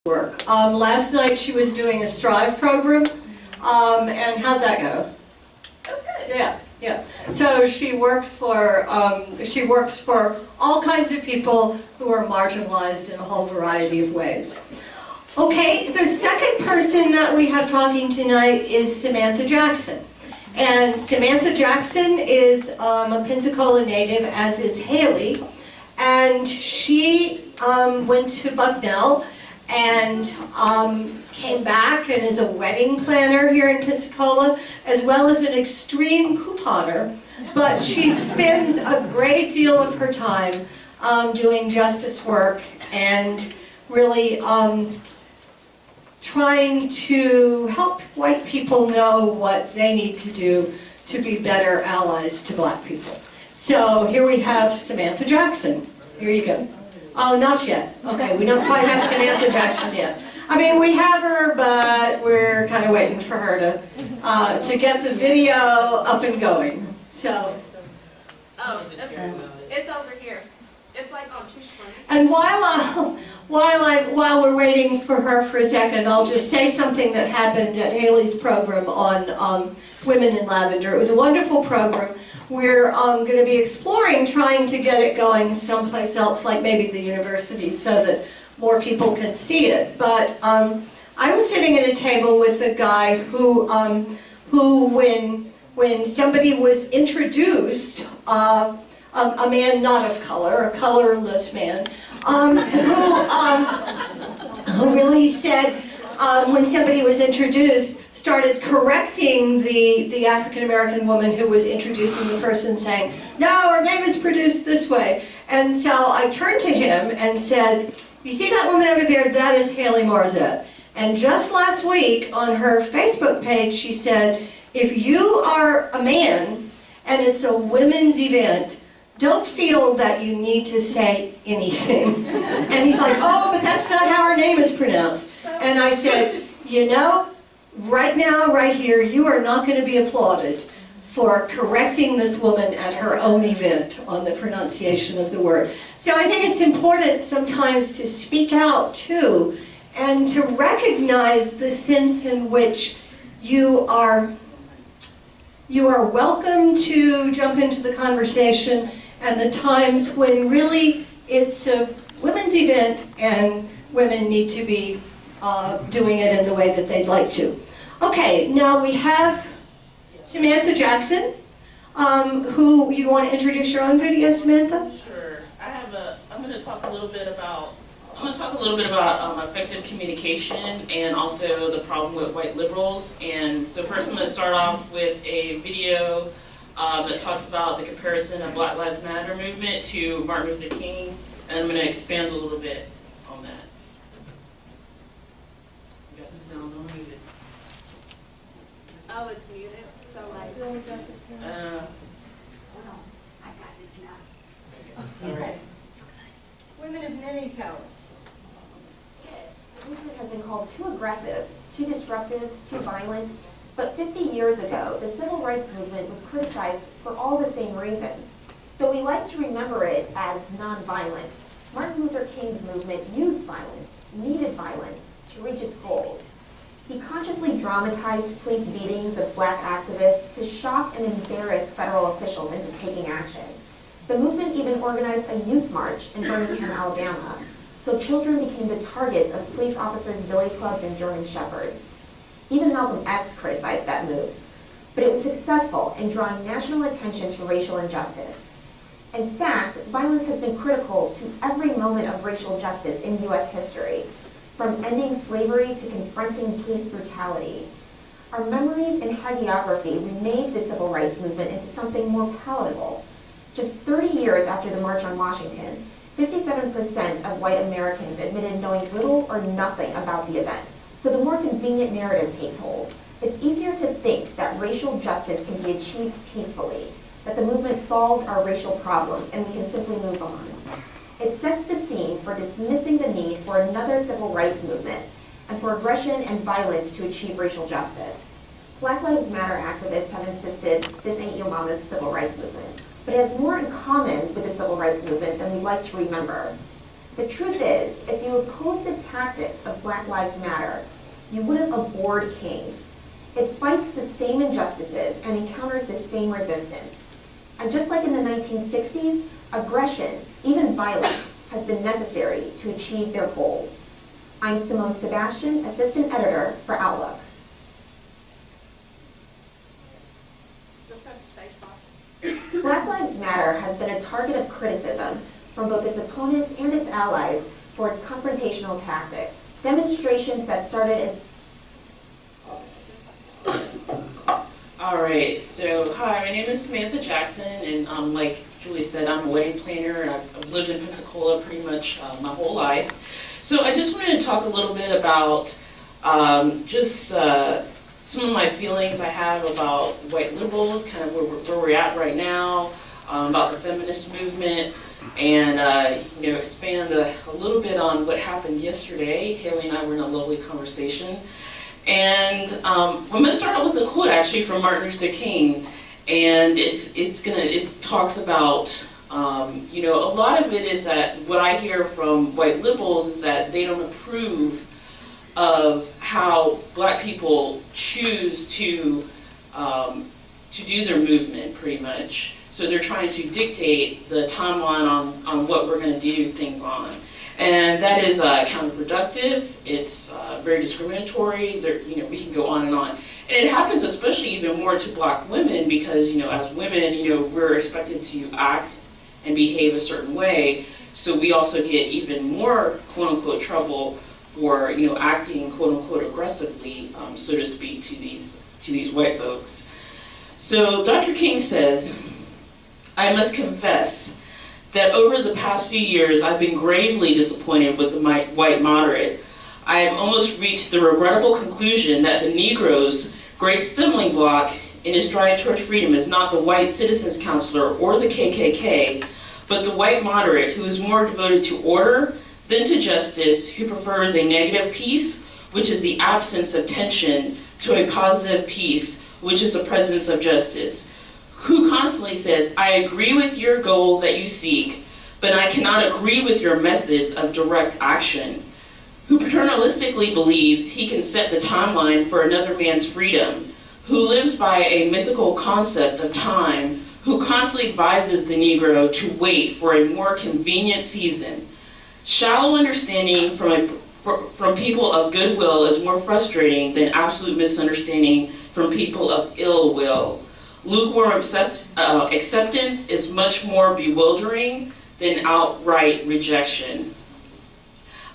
work. Last night she was doing a Strive program, and how'd that go? That was good. Yeah. So she works for all kinds of people who are marginalized in a whole variety of ways. Okay, the second person that we have talking tonight is Samantha Jackson. And Samantha Jackson is a Pensacola native, as is Haley. And she went to Bucknell and came back and is a wedding planner here in Pensacola, as well as an extreme couponer. But she spends a great deal of her time doing justice work and really trying to help white people know what they need to do to be better allies to black people. So here we have Samantha Jackson. Here you go. Oh, not yet. Okay, we don't quite have Samantha Jackson yet. I mean, we have her, but we're kind of waiting for her to get the video up and going. So. Oh, it's over here. It's like on two screens. And while we're waiting for her for a second, I'll just say something that happened at Haley's program on Women in Lavender. It was a wonderful program. We're going to be exploring trying to get it going someplace else, like maybe the university, so that more people can see it. But I was sitting at a table with a guy who when somebody was introduced, a man not of color, a colorless man, who really said, when somebody was introduced, started correcting the African-American woman who was introducing the person, saying, no, her name is produced this way. And so I turned to him and said, you see that woman over there? That is Haley Morzette. And just last week on her Facebook page, she said, if you are a man and it's a women's event, don't feel that you need to say anything. And he's like, oh, but that's not how her name is pronounced. And I said, you know, right now, right here, you are not going to be applauded for correcting this woman at her own event on the pronunciation of the word. So I think it's important sometimes to speak out too, and to recognize the sense in which you are welcome to jump into the conversation, and the times when really it's a women's event and women need to be doing it in the way that they'd like to. Okay, now we have Samantha Jackson, who, you want to introduce your own video, Samantha? Sure. I'm going to talk a little bit about effective communication and also the problem with white liberals. And so first I'm going to start off with a video that talks about the comparison of Black Lives Matter movement to Martin Luther King, and I'm going to expand a little bit on that. You got the sounds unmuted. Oh, it's muted. So like. I got this now. Sorry. Women of many talents. The movement has been called too aggressive, too disruptive, too violent, but 50 years ago, the civil rights movement was criticized for all the same reasons. Though we like to remember it as nonviolent, Martin Luther King's movement used violence, needed violence, to reach its goals. He consciously dramatized police beatings of black activists to shock and embarrass federal officials into taking action. The movement even organized a youth march in Birmingham, Alabama, so children became the targets of police officers' billy clubs and German shepherds. Even Malcolm X criticized that move, but it was successful in drawing national attention to racial injustice. In fact, violence has been critical to every moment of racial justice in U.S. history, from ending slavery to confronting police brutality. Our memories and hagiography remade the civil rights movement into something more palatable. Just 30 years after the March on Washington, 57% of white Americans admitted knowing little or nothing about the event. So the more convenient narrative takes hold. It's easier to think that racial justice can be achieved peacefully, that the movement solved our racial problems and we can simply move on. It sets the scene for dismissing the need for another civil rights movement and for aggression and violence to achieve racial justice. Black Lives Matter activists have insisted this ain't your mama's civil rights movement, but it has more in common with the civil rights movement than we like to remember. The truth is, if you oppose the tactics of Black Lives Matter, you would have abhorred King's. It fights the same injustices and encounters the same resistance. And just like in the 1960s, aggression, even violence, has been necessary to achieve their goals. I'm Simone Sebastian, Assistant Editor for Outlook. Just press the space bar. Black Lives Matter has been a target of criticism from both its opponents and its allies for its confrontational tactics. Demonstrations that started as... All right, so hi, my name is Samantha Jackson, and like Julie said, I'm a wedding planner, and I've lived in Pensacola pretty much my whole life. So I just wanted to talk a little bit about some of my feelings I have about white liberals, kind of where we're at right now, about the feminist movement, and expand a little bit on what happened yesterday. Haley and I were in a lovely conversation. And I'm going to start out with a quote actually from Martin Luther King, and it talks about a lot of it is that what I hear from white liberals is that they don't approve of how Black people choose to do their movement pretty much. So they're trying to dictate the timeline on what we're going to do things on. And that is counterproductive. It's very discriminatory. We can go on and on. And it happens especially even more to Black women because, as women, we're expected to act and behave a certain way. So we also get even more, quote unquote, trouble for, acting, quote unquote, aggressively, so to speak, to these white folks. So Dr. King says, "I must confess that over the past few years, I've been gravely disappointed with the white moderate. I have almost reached the regrettable conclusion that the Negro's great stumbling block in his drive toward freedom is not the white citizens counselor or the KKK, but the white moderate who is more devoted to order than to justice, who prefers a negative peace, which is the absence of tension, to a positive peace, which is the presence of justice, who constantly says, I agree with your goal that you seek, but I cannot agree with your methods of direct action, who paternalistically believes he can set the timeline for another man's freedom, who lives by a mythical concept of time, who constantly advises the Negro to wait for a more convenient season. Shallow understanding from people of goodwill is more frustrating than absolute misunderstanding from people of ill will. Lukewarm acceptance is much more bewildering than outright rejection.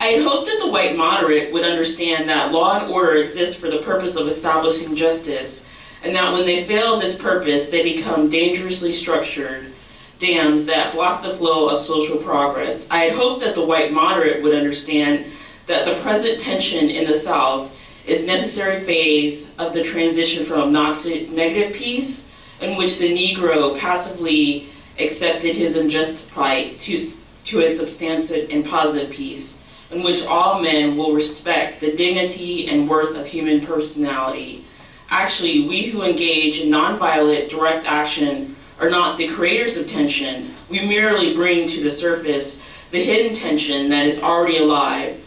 I had hoped that the white moderate would understand that law and order exists for the purpose of establishing justice, and that when they fail this purpose, they become dangerously structured dams that block the flow of social progress. I had hoped that the white moderate would understand that the present tension in the South is a necessary phase of the transition from obnoxious negative peace, in which the Negro passively accepted his unjust plight, to a substantive and positive peace, in which all men will respect the dignity and worth of human personality. Actually, we who engage in nonviolent direct action are not the creators of tension. We merely bring to the surface the hidden tension that is already alive.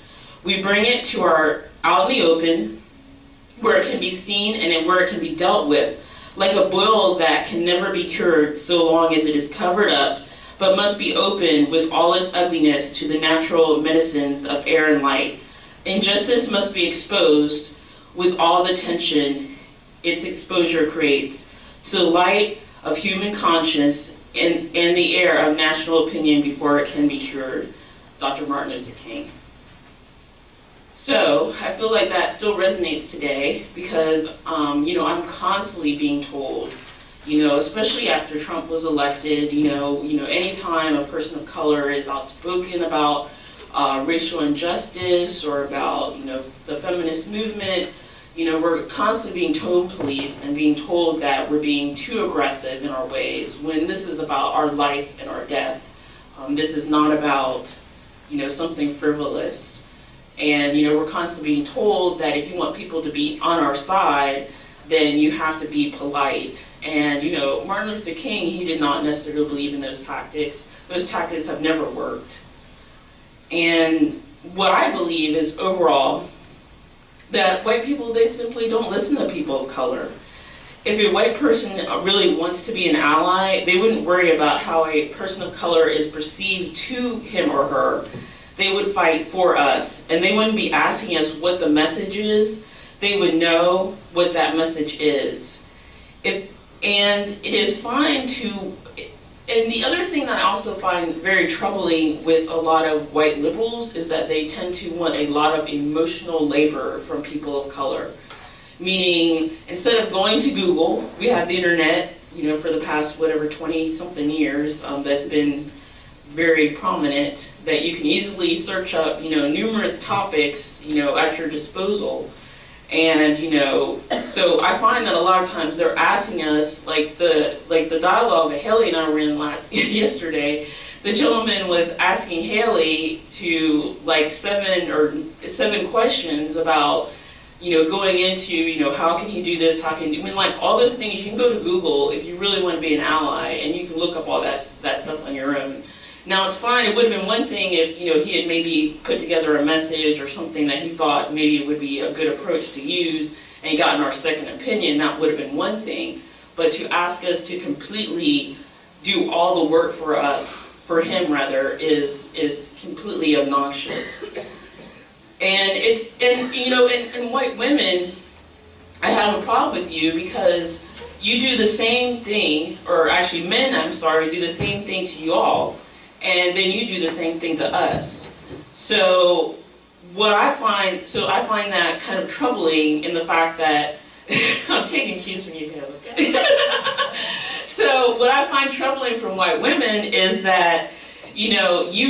We bring it to out in the open, where it can be seen and where it can be dealt with, like a boil that can never be cured so long as it is covered up, but must be opened with all its ugliness to the natural medicines of air and light. Injustice must be exposed with all the tension its exposure creates, to the light of human conscience and the air of national opinion before it can be cured. Dr. Martin Luther King. So I feel like that still resonates today because, I'm constantly being told, especially after Trump was elected, anytime a person of color is outspoken about racial injustice or about, the feminist movement, we're constantly being tone policed and being told that we're being too aggressive in our ways when this is about our life and our death. This is not about, something frivolous. And, we're constantly being told that if you want people to be on our side, then you have to be polite. And, Martin Luther King, he did not necessarily believe in those tactics. Those tactics have never worked. And what I believe is overall that white people, they simply don't listen to people of color. If a white person really wants to be an ally, they wouldn't worry about how a person of color is perceived to him or her. They would fight for us, and they wouldn't be asking us what the message is. They would know what that message is. And it is fine to, and the other thing that I also find very troubling with a lot of white liberals is that they tend to want a lot of emotional labor from people of color. Meaning, instead of going to Google, we have the internet, for the past, 20-something years, that's been very prominent, that you can easily search up, numerous topics, at your disposal. And, so I find that a lot of times they're asking us, like the dialogue that Haley and I were in yesterday, the gentleman was asking Haley to, seven questions about, going into, how can he do this, all those things. You can go to Google if you really want to be an ally, and you can look up all that stuff on your own. Now, it's fine. It would have been one thing if, he had maybe put together a message or something that he thought maybe would be a good approach to use and gotten our second opinion. That would have been one thing. But to ask us to completely do all the work for us, for him rather, is completely obnoxious. And white women, I have a problem with you because you do the same thing, or actually men, do the same thing to you all, and then you do the same thing to us. So I find that kind of troubling in the fact that, I'm taking cues from you, Haley. So what I find troubling from white women is that, you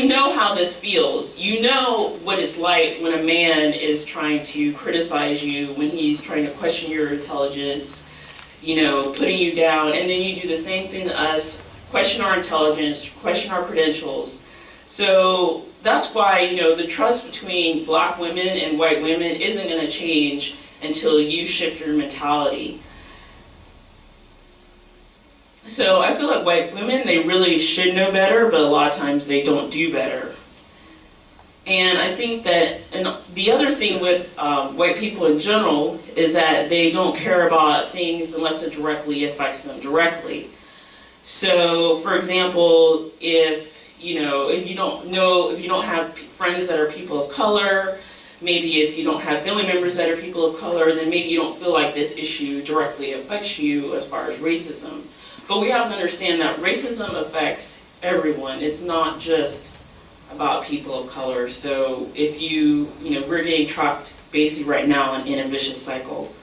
know how this feels. You know what it's like when a man is trying to criticize you, when he's trying to question your intelligence, putting you down, and then you do the same thing to us, question our intelligence, question our credentials. So that's why, the trust between black women and white women isn't going to change until you shift your mentality. So I feel like white women, they really should know better, but a lot of times they don't do better. And I think that, and the other thing with white people in general is that they don't care about things unless it directly affects them directly. So, for example, if you don't have friends that are people of color, maybe if you don't have family members that are people of color, then maybe you don't feel like this issue directly affects you as far as racism. But we have to understand that racism affects everyone. It's not just about people of color. So if we're getting trapped basically right now in a vicious cycle.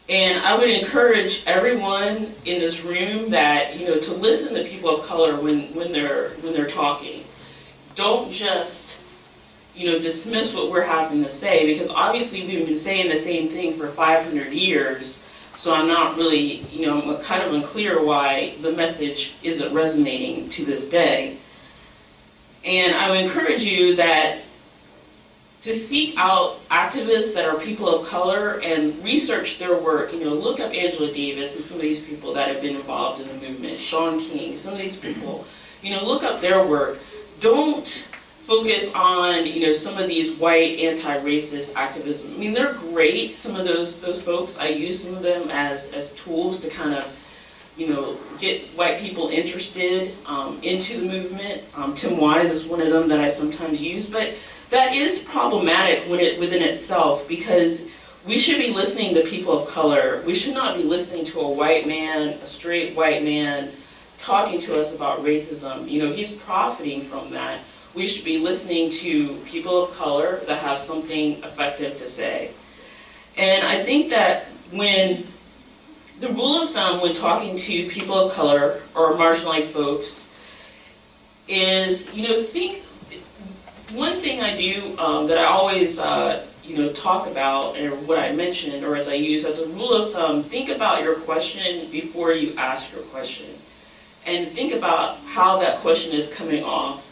And I would encourage everyone in this room that, to listen to people of color when they're talking. Don't just, dismiss what we're having to say, because obviously we've been saying the same thing for 500 years. So I'm not really, I'm kind of unclear why the message isn't resonating to this day. And I would encourage you to seek out activists that are people of color and research their work. Look up Angela Davis and some of these people that have been involved in the movement, Sean King, some of these people. Look up their work. Don't focus on, some of these white anti-racist activism. They're great, some of those folks. I use some of them as tools to kind of, get white people interested into the movement. Tim Wise is one of them that I sometimes use, but that is problematic within itself, because we should be listening to people of color. We should not be listening to a white man, a straight white man, talking to us about racism. He's profiting from that. We should be listening to people of color that have something effective to say. And I think that when the rule of thumb when talking to people of color or marginalized folks is, one thing I do that I always, talk about, or what I mentioned, or as I use as a rule of thumb, think about your question before you ask your question. And think about how that question is coming off.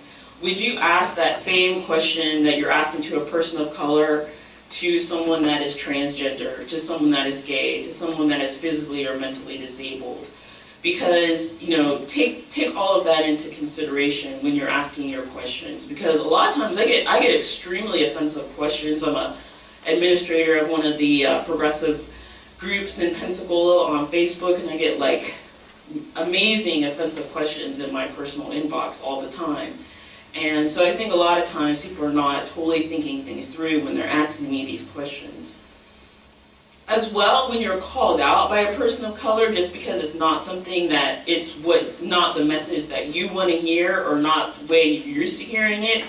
Would you ask that same question that you're asking to a person of color to someone that is transgender, to someone that is gay, to someone that is physically or mentally disabled? because, you know, take all of that into consideration when you're asking your questions, because a lot of times I get extremely offensive questions. I'm a administrator of one of the progressive groups in Pensacola on Facebook, and I get like amazing offensive questions in my personal inbox all the time. And so I think a lot of times people are not totally thinking things through when they're asking me these questions. As well, when you're called out by a person of color, just because it's not something that not the message that you want to hear, or not the way you're used to hearing it,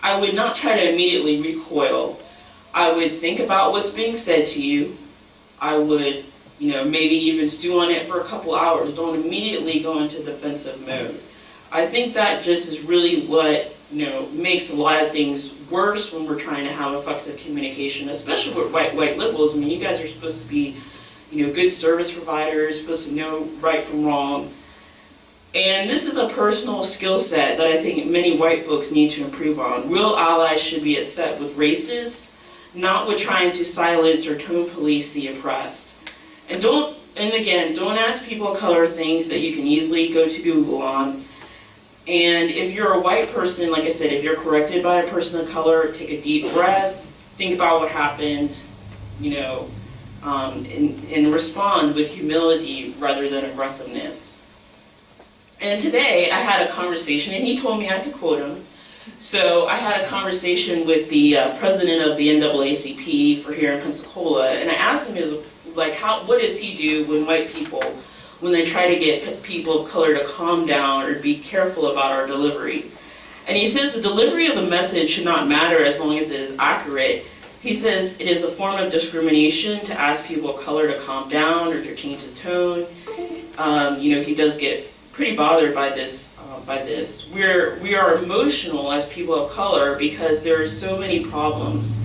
I would not try to immediately recoil. I would think about what's being said to you. I would, you know, maybe even stew on it for a couple hours. Don't immediately go into defensive mode. I think that just is really what, you know, makes a lot of things worse when we're trying to have effective communication, especially with white liberals. I mean, you guys are supposed to be, you know, good service providers, supposed to know right from wrong. And this is a personal skill set that I think many white folks need to improve on. Real allies should be set with racists, not with trying to silence or tone police the oppressed. And again, don't ask people of color things that you can easily go to Google on. And if you're a white person, like I said, if you're corrected by a person of color, take a deep breath, think about what happened, you know, and respond with humility rather than aggressiveness. And today I had a conversation, and he told me I could quote him. So I had a conversation with the president of the NAACP for here in Pensacola, and I asked him, what does he do when they try to get people of color to calm down or be careful about our delivery? And he says the delivery of the message should not matter as long as it is accurate. He says it is a form of discrimination to ask people of color to calm down or to change the tone. You know, he does get pretty bothered by this. We are emotional as people of color because there are so many problems.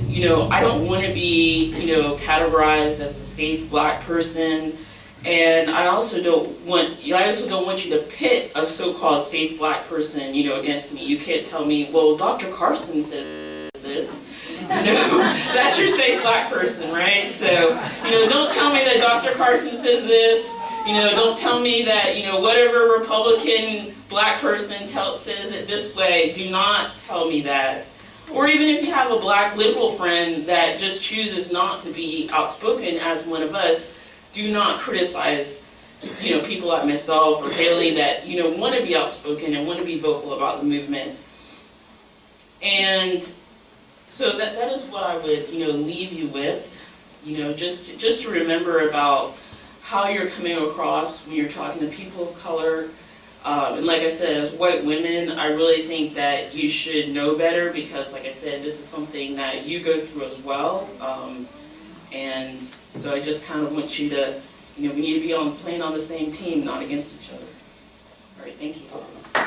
You know, I don't want to be, you know, categorized as a safe black person. And I also don't want you to pit a so-called safe black person, you know, against me. You can't tell me, well, Dr. Carson says this. You know, that's your safe black person, right? So, you know, don't tell me that Dr. Carson says this. You know, don't tell me that, you know, whatever Republican black person says it this way. Do not tell me that. Or even if you have a black liberal friend that just chooses not to be outspoken as one of us, do not criticize, you know, people like myself or Haley that, you know, want to be outspoken and want to be vocal about the movement. And so that is what I would, you know, leave you with, you know, just to remember about how you're coming across when you're talking to people of color. And like I said, as white women, I really think that you should know better because, like I said, this is something that you go through as well. And so I just kind of want you to, you know, we need to be playing on the same team, not against each other. All right, thank you.